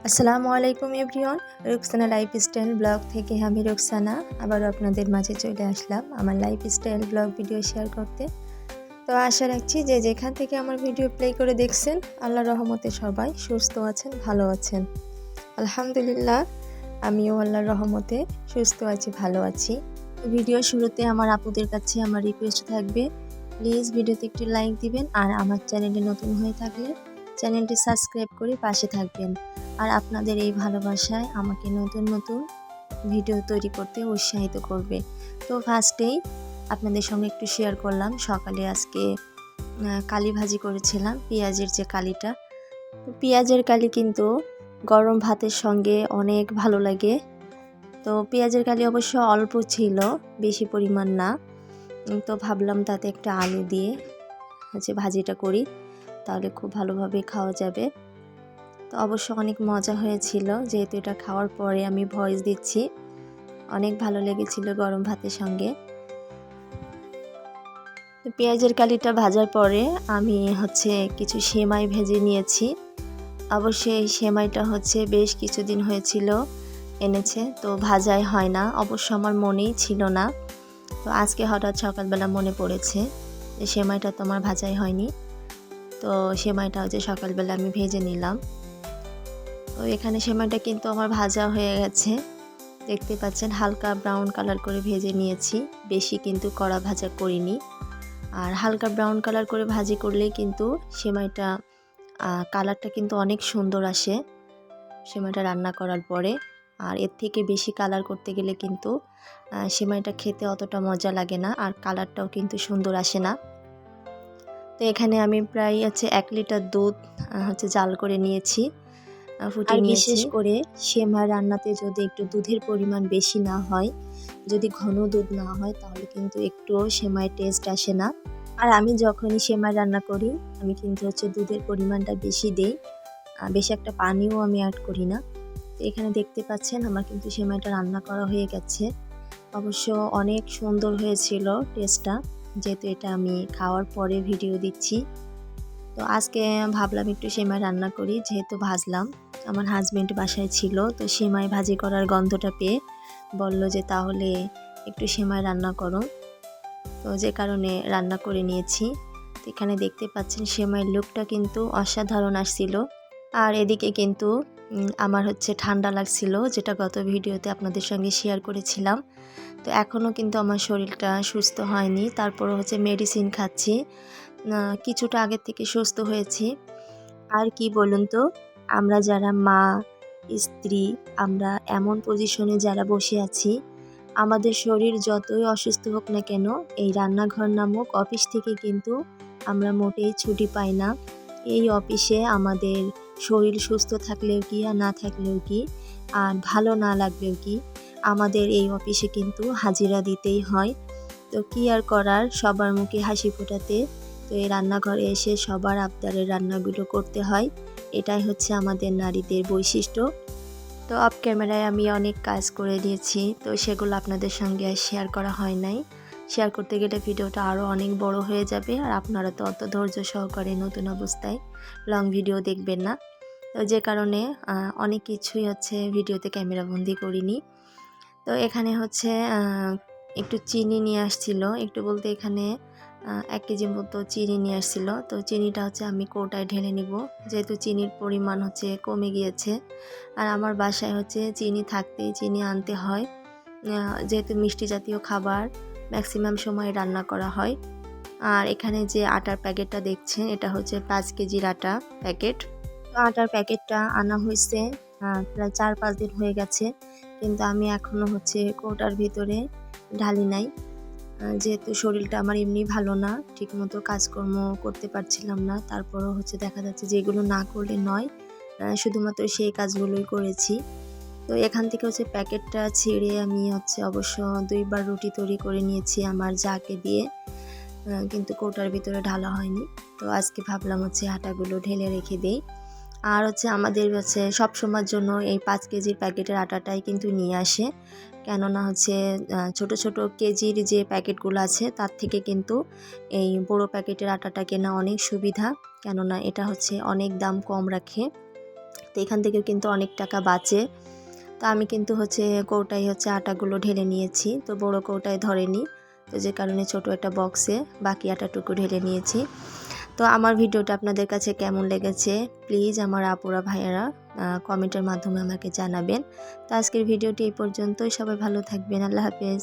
আসসালামু আলাইকুম everyone, Rukhsana lifestyle blog থেকে আমি রুকসানা আবারও আপনাদের মাঝে চলে আসলাম আমার লাইফস্টাইল ব্লগ ভিডিও শেয়ার করতে। তো আশা রাখছি যে যেখান থেকে আমার ভিডিও প্লে করে দেখছেন আল্লাহর রহমতে সবাই সুস্থ আছেন, ভালো আছেন। আলহামদুলিল্লাহ, আমিও আল্লাহর রহমতে সুস্থ আছি, ভালো আছি। ভিডিও শুরুতে আমার আপুদের কাছে আমার রিকোয়েস্ট থাকবে, প্লিজ ভিডিওতে একটি লাইক দিবেন আর আমার চ্যানেলে নতুন হয়ে থাকলে চ্যানেলটি সাবস্ক্রাইব করে পাশে থাকবেন। আর আপনাদের এই ভালোবাসায় আমাকে নতুন নতুন ভিডিও তৈরি করতে উৎসাহিত করবে। তো ফার্স্টেই আপনাদের সঙ্গে একটু শেয়ার করলাম, সকালে আজকে কালি ভাজি করেছিলাম, পেঁয়াজের যে কালিটা। তো পেঁয়াজের কালি কিন্তু গরম ভাতের সঙ্গে অনেক ভালো লাগে। তো পেঁয়াজের কালি অবশ্য অল্প ছিল, বেশি পরিমাণ না। তো ভাবলাম তাতে একটা আলু দিয়ে ভাজিটা করি, তাহলে খুব ভালোভাবে খাওয়া যাবে। তো অবশ্য অনেক মজা হয়েছিল, যেহেতু এটা খাওয়ার পরে আমি ভয়েস দিচ্ছি। অনেক ভালো লেগেছিল গরম ভাতের সঙ্গে। তো পেঁয়াজের কালিটা ভাজার পরে আমি কিছু সেমাই ভেজে নিয়েছি। অবশ্যই এই সেমাইটা বেশ কিছুদিন হয়েছিল এনেছে, তো ভাজাই হয় না, অবশ্য আমার মনেই ছিল না। তো আজকে হঠাৎ সকালবেলা মনে পড়েছে যে সেমাইটা তো আমার ভাজাই হয়নি। তো সেমাইটা সকালবেলা আমি ভেজে নিলাম। তো এখানে সেমাইটা কিন্তু আমার ভাজা হয়ে গেছে, দেখতে পাচ্ছেন হালকা ব্রাউন কালার করে ভেজে নিয়েছি, বেশি কিন্তু কড়া ভাজা করিনি। আর হালকা ব্রাউন কালার করে ভাজি করলেই কিন্তু সেমাইটা কালারটা কিন্তু অনেক সুন্দর আসে সেমাইটা রান্না করার পরে। আর এর থেকে বেশি কালার করতে গেলে কিন্তু সেমাইটা খেতে অতটা মজা লাগে না, আর কালারটাও কিন্তু সুন্দর আসে না। তো এখানে আমি প্রায় 1 লিটার দুধ জাল করে নিয়েছি, ফুটিয়ে নিয়েছি। বিশেষ করে সেমাই রান্নাতে যদি একটু দুধের পরিমাণ বেশি না হয়, যদি ঘন দুধ না হয়, তাহলে কিন্তু একটুও সেমাই টেস্ট আসে না। আর আমি যখনই সেমাই রান্না করি আমি কিন্তু দুধের পরিমাণটা বেশি দেই, বেশি একটা পানিও আমি অ্যাড করি না। তো এখানে দেখতে পাচ্ছেন আমার কিন্তু সেমাইটা রান্না করা হয়ে গেছে। অবশ্য অনেক সুন্দর হয়েছিল টেস্টটা, যেহেতু এটা আমি খাওয়ার পরে ভিডিও দিচ্ছি। তো আজকে ভাবলাম একটু সেমাই রান্না করি, যেহেতু ভাজলাম। আমার হাজবেন্ড বাসায় ছিল, তো সেমাই ভাজি করার গন্ধটা পেয়ে বলল যে তাহলে একটু সেমাই রান্না করো। তো যে কারণে রান্না করে নিয়েছি। তো এখানে দেখতে পাচ্ছেন সেমাইয়ের লুকটা কিন্তু অসাধারণ আসছিল। আর এদিকে কিন্তু আমার ঠান্ডা লাগছিল, যেটা গত ভিডিওতে আপনাদের সঙ্গে শেয়ার করেছিলাম। তো এখনও কিন্তু আমার শরীরটা সুস্থ হয়নি, তারপরও মেডিসিন খাচ্ছি, কিছুটা আগের থেকে সুস্থ হয়েছি। আর কি বলুন তো, আমরা যারা মা, স্ত্রী, আমরা এমন পজিশনে যারা বসে আছি, আমাদের শরীর যতই অসুস্থ হোক না কেন, এই রান্নাঘর নামক অফিস থেকে কিন্তু আমরা মোটেই ছুটি পাই না। এই অফিসে আমাদের শরীর সুস্থ থাকলেও কি আর না থাকলেও কি, আর ভালো না লাগলেও কি, আমাদের এই অফিসে কিন্তু হাজিরা দিতেই হয়। তো কি আর করার, সবার মুখে হাসি ফোটাতে তো এই রান্নাঘরে এসে সবার আবদারের রান্নাগুলো করতে হয়। এটাই আমাদের নারীদের বৈশিষ্ট্য। তো অফ ক্যামেরায় আমি অনেক কাজ করে দিয়েছি, তো সেগুলো আপনাদের সঙ্গে আর শেয়ার করা হয় নাই। শেয়ার করতে গেলে ভিডিওটা আরও অনেক বড় হয়ে যাবে, আর আপনারা তো অত ধৈর্য সহকারে নতুন অবস্থায় লং ভিডিও দেখবেন না। তো যে কারণে অনেক কিছুই ভিডিওতে ক্যামেরাবন্দি করিনি। তো এখানে একটু চিনি নিয়ে আসছিল, একটু বলতে এখানে 1 কেজি মতো চিনি নিয়ে আসছিল। তো চিনিটা আমি কৌটায় ঢেলে নিব, যেহেতু চিনির পরিমাণ কমে গিয়েছে। আর আমার বাসায় চিনি থাকতেই চিনি আনতে হয়, যেহেতু মিষ্টি জাতীয় খাবার ম্যাক্সিমাম সময় রান্না করা হয়। আর এখানে যে আটার প্যাকেটটা দেখছেন, এটা 5 কেজির আটা প্যাকেট। তো আটার প্যাকেটটা আনা হয়েছে প্রায় 4-5 দিন হয়ে গেছে, কিন্তু আমি এখনও কৌটার ভিতরে ঢালি নাই, যেহেতু শরীরটা আমার এমনি ভালো না, ঠিকমতো কাজকর্ম করতে পারছিলাম না। তারপরও দেখা যাচ্ছে যে এগুলো না করলে নয়, শুধুমাত্র সেই কাজগুলোই করেছি। তো এখান থেকে প্যাকেটটা ছিঁড়ে আমি অবশ্য 2 বার রুটি তৈরি করে নিয়েছি আমার জাকে দিয়ে, কিন্তু কৌটার ভিতরে ঢালা হয়নি। তো আজকে ভাবলাম আটাগুলো ঢেলে রেখে দেই। আর আমাদের সবসময়ের জন্য এই 5 কেজির প্যাকেটের আটাটাই কিন্তু নিয়ে আসে, কেননা ছোট ছোট কেজির যে প্যাকেটগুলো আছে তার থেকে কিন্তু এই বড় প্যাকেটের আটাটা কেনা অনেক সুবিধা, কেননা এটা অনেক দাম কম রাখে। তো এখান থেকে কিন্তু অনেক টাকা বাঁচে। তো আমি কিন্তু হচ্ছে কৌটায় হচ্ছে আটাগুলো ঢেলে নিয়েছি, তো বড় কৌটায় ধরেনি, তো যে কারণে ছোট একটা বক্সে বাকি আটাটুকু ঢেলে নিয়েছি। তো আমার ভিডিওটা আপনাদের কাছে কেমন লেগেছে প্লিজ আমার আপুরা ভাইয়ারা কমেন্টের মাধ্যমে আমাকে জানাবেন। তো আজকের ভিডিওটি এই পর্যন্তই, সবাই ভালো থাকবেন, আল্লাহ হাফেজ।